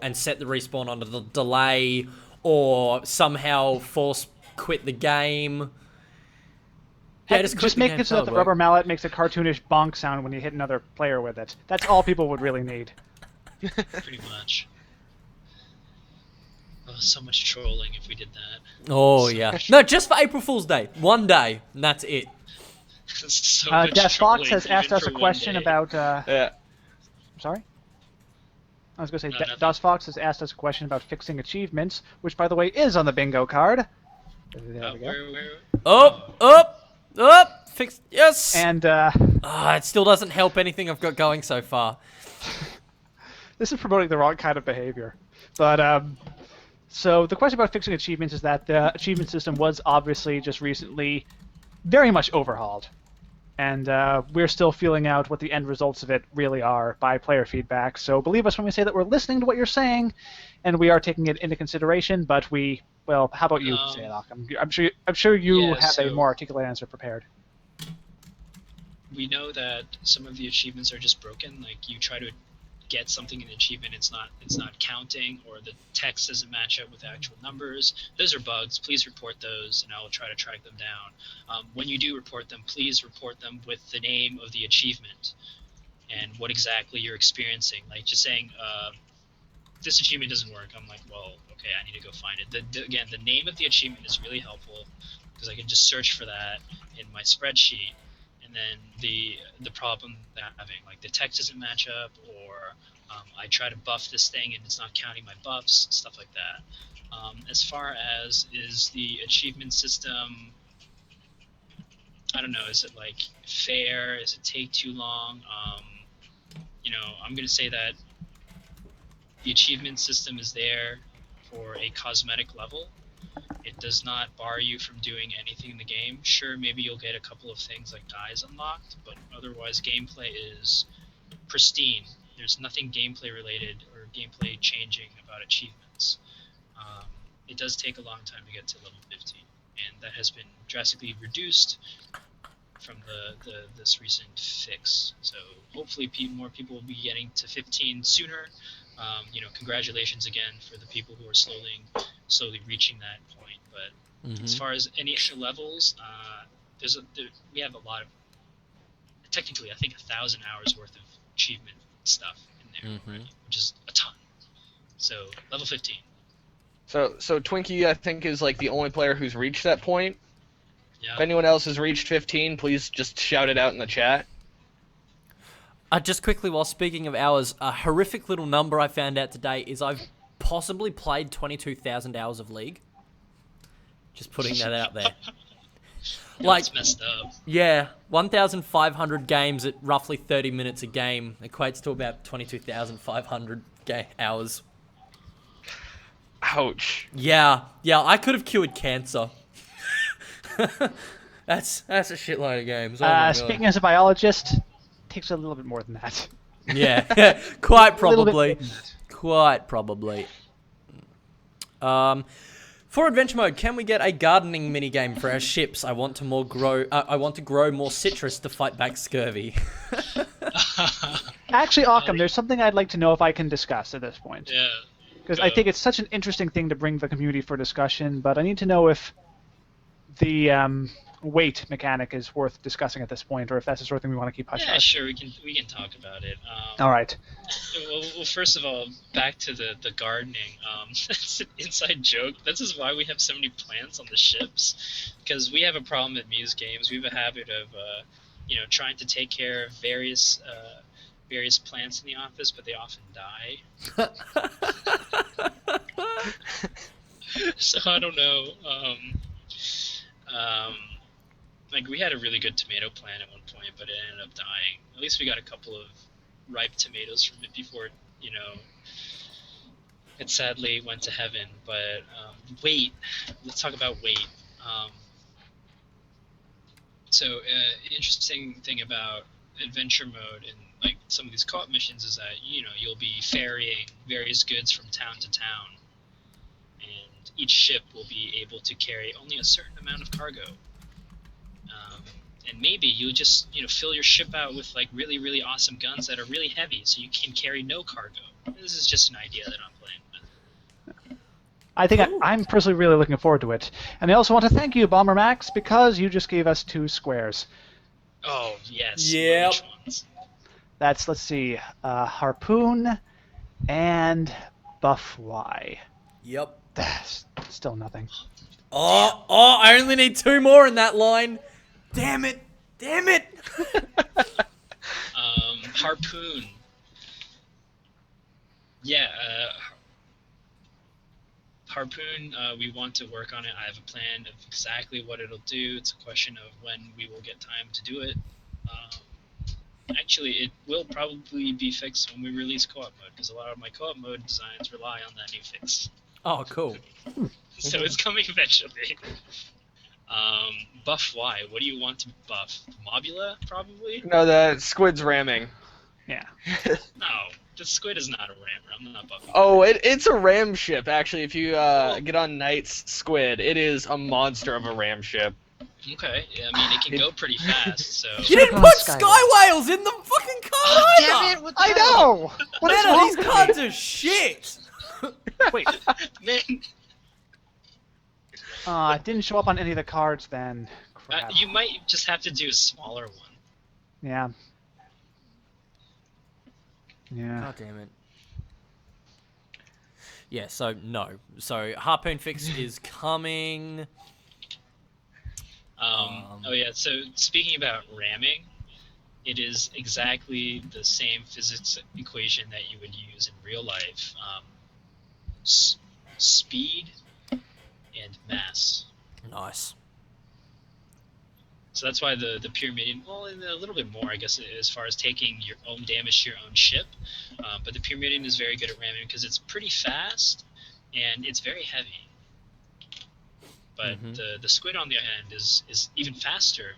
and set the respawn on the delay, or somehow force quit the game. Yeah, Just make it so that the rubber mallet makes a cartoonish bonk sound when you hit another player with it. That's all people would really need. Pretty much. Oh, so much trolling if we did that. Oh, yeah. No, just for April Fool's Day. One day, and that's it. So much Des Fox trolling has asked even us a for one question day. about... Yeah. Sorry? I was going to say, nothing. Des Fox has asked us a question about fixing achievements, which, by the way, is on the bingo card. There we go. Up! Fix. Yes! And it still doesn't help anything I've got going so far. this is promoting the wrong kind of behavior. But, so the question about fixing achievements is that the achievement system was obviously just recently very much overhauled. And we're still feeling out what the end results of it really are by player feedback. So believe us when we say that we're listening to what you're saying, and we are taking it into consideration. But well, how about you, Sayadok? I'm sure you have a more articulate answer prepared. We know that some of the achievements are just broken. Like you try to get something in an achievement, it's not counting, or the text doesn't match up with actual numbers. Those are bugs. Please report those, and I will try to track them down. When you do report them, please report them with the name of the achievement and what exactly you're experiencing. Like just saying, this achievement doesn't work. I'm like, well, okay, I need to go find it. Again, the name of the achievement is really helpful because I can just search for that in my spreadsheet. And then the problem that I'm having, like the text doesn't match up, or I try to buff this thing and it's not counting my buffs, stuff like that. As far as is the achievement system, I don't know, is it like fair? Does it take too long? I'm going to say that the achievement system is there for a cosmetic level. It does not bar you from doing anything in the game. Sure, maybe you'll get a couple of things like dyes unlocked, but otherwise gameplay is pristine. There's nothing gameplay related or gameplay changing about achievements. It does take a long time to get to level 15, and that has been drastically reduced from this recent fix. So hopefully more people will be getting to 15 sooner. Congratulations again for the people who are slowly reaching that point. But as far as any extra levels, we have a lot of, technically I think 1,000 hours worth of achievement stuff in there already, which is a ton. So level 15. So Twinkie, I think, is like the only player who's reached that point. Yeah. If anyone else has reached 15, please just shout it out in the chat. Just quickly, while speaking of hours, a horrific little number I found out today is I've possibly played 22,000 hours of League. Just putting that out there. That's messed up. Yeah, 1,500 games at roughly 30 minutes a game equates to about 22,500 hours. Ouch. Yeah, I could have cured cancer. That's a shitload of games. Oh my God. Speaking as a biologist, it takes a little bit more than that. Yeah, quite probably. Quite probably. For adventure mode, can we get a gardening minigame for our ships? I want to grow more citrus to fight back scurvy. Actually, Occam, there's something I'd like to know if I can discuss at this point. Yeah. Because I think it's such an interesting thing to bring the community for discussion, but I need to know if the weight mechanic is worth discussing at this point, or if that's the sort of thing we want to keep hush-hush. Yeah, sure, we can talk about it. All right. Well, first of all, back to the gardening. That's an inside joke. This is why we have so many plants on the ships, because we have a problem at Muse Games. We have a habit of, trying to take care of various plants in the office, but they often die. So I don't know. Like we had a really good tomato plant at one point, but it ended up dying. At least we got a couple of ripe tomatoes from it before it sadly went to heaven. But weight. Let's talk about weight. So interesting thing about adventure mode and like some of these co-op missions is that you'll be ferrying various goods from town to town, and each ship will be able to carry only a certain amount of cargo. and maybe you just fill your ship out with like really really awesome guns that are really heavy, so you can carry no cargo. This is just an idea that I'm playing with. I think Cool. I'm personally really looking forward to it. And I also want to thank you, Bomber Max, because you just gave us 2 squares. Oh yes. Yep. Which ones? That's, let's see, Harpoon and Buff Y. Yep. That's still nothing. Oh, I only need 2 more in that line. Damn it. Harpoon. Yeah, Harpoon, we want to work on it. I have a plan of exactly what it'll do. It's a question of when we will get time to do it. Actually, it will probably be fixed when we release co-op mode, because a lot of my co-op mode designs rely on that new fix. Oh, cool. So it's coming eventually. Buff Y. What do you want to buff? Mobula, probably? No, the squid's ramming. Yeah. No, the squid is not a rammer. I'm not buffing. Oh, it's a ram ship, actually. If you get on Knight's squid, it is a monster of a ram ship. Okay, yeah, I mean, it can go pretty fast, so... You didn't put put on Sky Whales in the fucking card Oh, either! damn it! What the I hell? know! What is Man, wrong these with cards me? are shit! Wait, Man, it didn't show up on any of the cards then. Crap. you might just have to do a smaller one. Yeah. Yeah. God damn it. Yeah, so no. So Harpoon fix is coming. Oh yeah, so speaking about ramming, it is exactly the same physics equation that you would use in real life. Speed and mass. Nice. So that's why the Pyramidion, well, and a little bit more, I guess, as far as taking your own damage to your own ship. But the Pyramidion is very good at ramming because it's pretty fast and it's very heavy. But the squid, on the other hand, is even faster,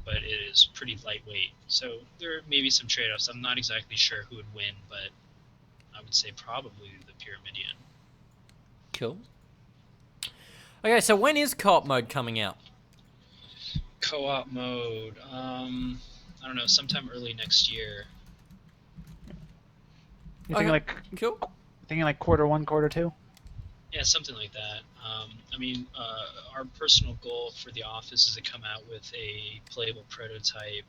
but it is pretty lightweight. So there may be some trade-offs. I'm not exactly sure who would win, but I would say probably the Pyramidion. Cool. Okay, so when is co-op mode coming out? Co-op mode, I don't know, sometime early next year. You're thinking Okay. like Cool. quarter 1, quarter 2? Yeah, something like that. I mean, our personal goal for the office is to come out with a playable prototype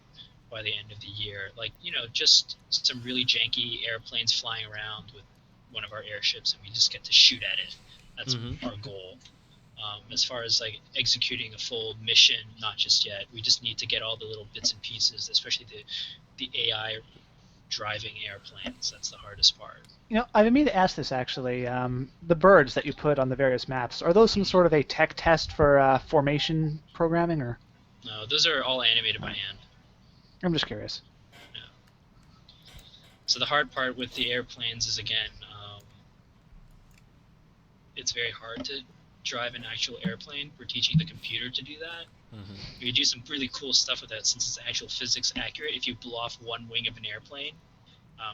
by the end of the year. Like, just some really janky airplanes flying around with one of our airships, and we just get to shoot at it. That's our goal. As far as like executing a full mission, not just yet. We just need to get all the little bits and pieces, especially the AI driving airplanes. That's the hardest part. I've been meaning to ask this actually. The birds that you put on the various maps, are those some sort of a tech test for formation programming, or? No, those are all animated by hand. I'm just curious. Yeah. So the hard part with the airplanes is, again, it's very hard to drive an actual airplane. We're teaching the computer to do that. We do some really cool stuff with that since it's actual physics accurate. If you blow off one wing of an airplane,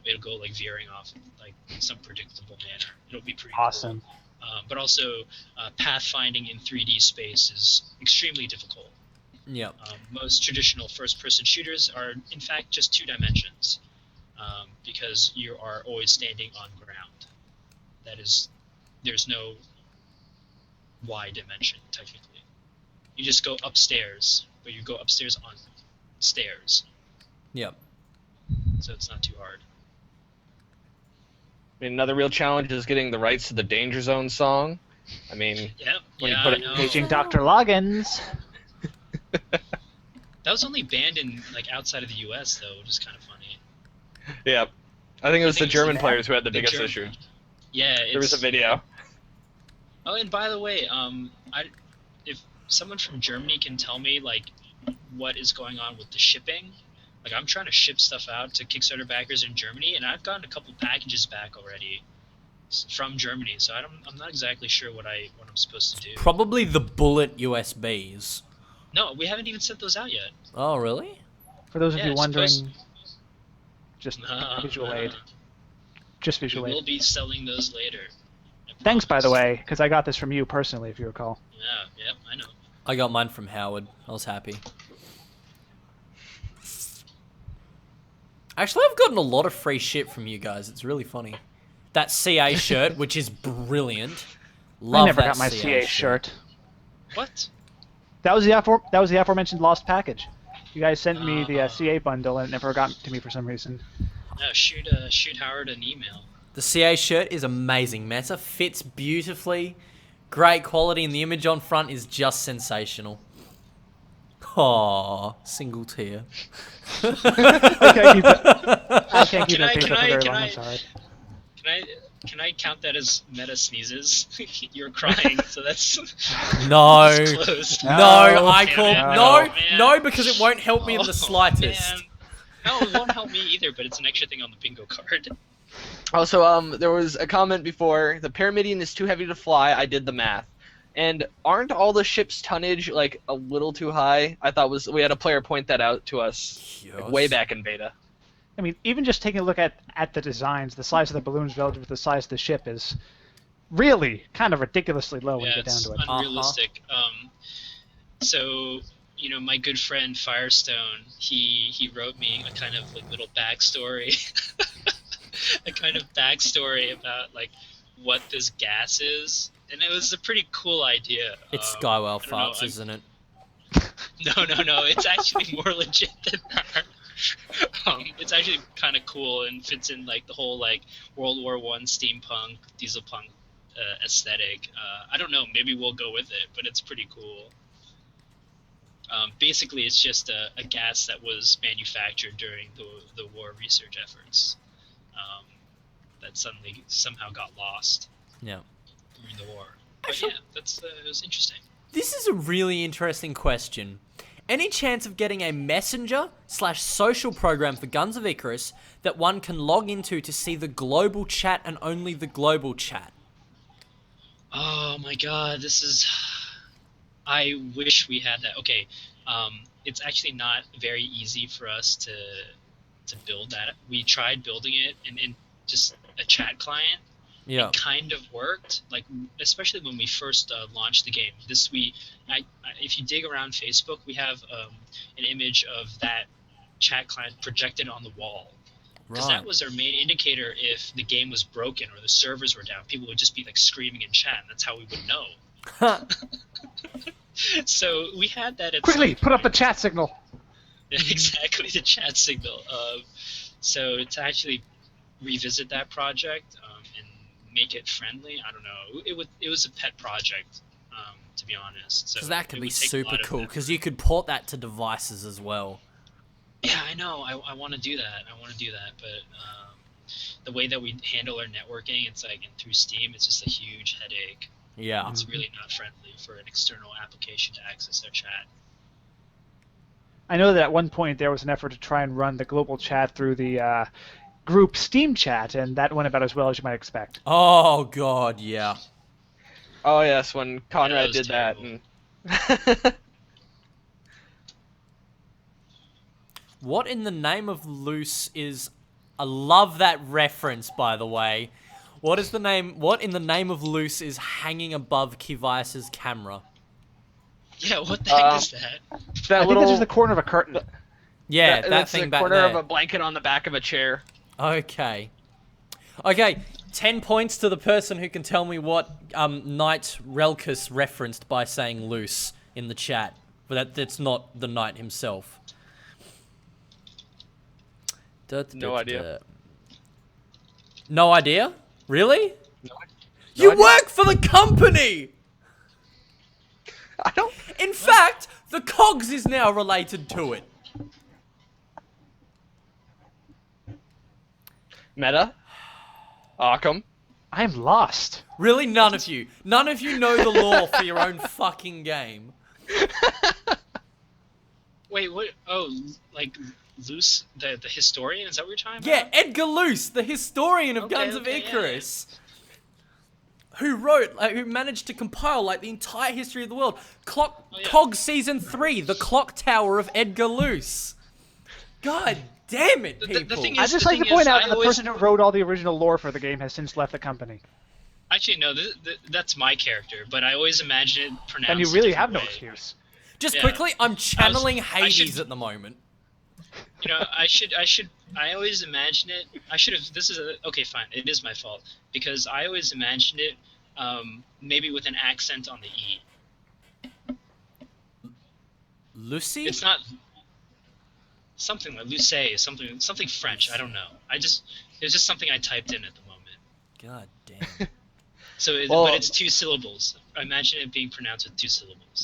it'll go like veering off in like some predictable manner. It'll be pretty Awesome. cool. But also, pathfinding in 3D space is extremely difficult. Yep. Most traditional first-person shooters are, in fact, just 2 dimensions, because you are always standing on ground. That is, there's no Y dimension, technically. You just go upstairs, but you go upstairs on stairs, Yep. so it's not too hard. I mean, another real challenge is getting the rights to the Danger Zone song. I mean, Yep, When you yeah, put I it- know. Paging Dr. Loggins. That was only banned in, like, outside of the US, though, which is kind of funny. yeah. I think it was I the think it's German the- players who had the the biggest German- issue. Yeah, There was a video. Oh, and by the way, if someone from Germany can tell me like what is going on with the shipping, like I'm trying to ship stuff out to Kickstarter backers in Germany, and I've gotten a couple packages back already from Germany. So I'm not exactly sure what I'm supposed to do. Probably the bullet USBs. No, we haven't even sent those out yet. Oh, really? For those of Yeah, you it's wondering, supposed- just No, visual no, aid. no. Just We visual will aid. be selling those later. I Thanks, by the promise. way, because I got this from you personally, if you recall. Yeah, yep, I know. I got mine from Howard. I was happy. Actually, I've gotten a lot of free shit from you guys. It's really funny. That CA shirt, which is brilliant. Love I never that got my CA shirt. What? That was the aforementioned lost package. You guys sent me the CA bundle and it never got to me for some reason. No, shoot Howard an email. The CA shirt is amazing. Meta fits beautifully. Great quality, and the image on front is just sensational. Aww, single tear. I can't keep that face up for very long, I'm sorry. Can I count that as meta sneezes? You're crying, so that's No. that's close. No, I Damn call it. no, Man. no, because it won't help me in the slightest. Man. No, it won't help me either, but it's an extra thing on the bingo card. Also, there was a comment before, the Pyramidion is too heavy to fly, I did the math. And aren't all the ship's tonnage, like, a little too high? I thought we had a player point that out to us like, way back in beta. I mean, even just taking a look at the designs, the size of the balloons relative to the size of the ship is really kind of ridiculously low when you get down it's to it. unrealistic. So, my good friend Firestone, he wrote me a kind of like little backstory, a kind of backstory about like what this gas is, and it was a pretty cool idea. It's Skywell I don't know, farts, isn't it? No, it's actually more legit than that. It's actually kind of cool and fits in like the whole like World War I steampunk, dieselpunk aesthetic. I don't know, maybe we'll go with it, but it's pretty cool. Basically, it's just a gas that was manufactured during the war research efforts that suddenly somehow got lost Yeah. during the war. But Actually- yeah, it was interesting. This is a really interesting question. Any chance of getting a messenger/social program for Guns of Icarus that one can log into to see the global chat and only the global chat? Oh my god, this is... I wish we had that. Okay, it's actually not very easy for us to build that. We tried building it in just a chat client. Yeah. It kind of worked, like especially when we first launched the game. If you dig around Facebook, we have an image of that chat client projected on the wall. Because that was our main indicator if the game was broken or the servers were down. People would just be like screaming in chat, and that's how we would know. So we had that at Quickly, some put up the point. chat signal. Exactly, the chat signal. So to actually revisit that project and make it friendly, I don't know. It was a pet project, to be honest. So Because that could it be would take a super lot of cool, effort. because you could port that to devices as well. Yeah, I know. I want to do that. But the way that we handle our networking, it's like and through Steam, it's just a huge headache. Yeah. It's really not friendly for an external application to access their chat. I know that at one point there was an effort to try and run the global chat through the group Steam chat, and that went about as well as you might expect. Oh, God, yeah. Oh yes, when Conrad was did that. terrible. And What in the name of loose is... I love that reference, by the way. What in the name of loose is hanging above Kivias's camera? Yeah, what the heck is that? I that think little that's just the corner of a curtain. Yeah, that that's thing the back corner there. of a blanket on the back of a chair. Okay, 10 points to the person who can tell me what Knight Relkus referenced by saying loose in the chat. But that's not the knight himself. No idea. No idea? Really? No You idea. work for the company! I don't. In fact, the Cogs is now related to it. Meta. Arkham. I'm lost. Really? None of you know the lore for your own fucking game. Wait, what? Oh, like Luce, the historian? Is that what you're talking Yeah, about? Edgar Luce, the historian of Okay, Guns of okay, yeah, Icarus. Who managed to compile, like, the entire history of the world. yeah. Cog Season 3, The Clock Tower of Edgar Luce. God damn it, The people. thing I'd is- just the like to thing point is, out I that the always- person who wrote all the original lore for the game has since left the company. Actually, no, that's my character, but I always imagine it pronounced And you a really different have no way. excuse. Just yeah. quickly, I'm channeling I should- Hades at the moment. You know, I always imagine it. I should have. This is okay. Fine, it is my fault because I always imagined it, maybe with an accent on the e. Lucy? It's not something like Luce, something French. I don't know. It was just something I typed in at the moment. God damn. So, Well- but it's 2 syllables. I imagine it being pronounced with 2 syllables.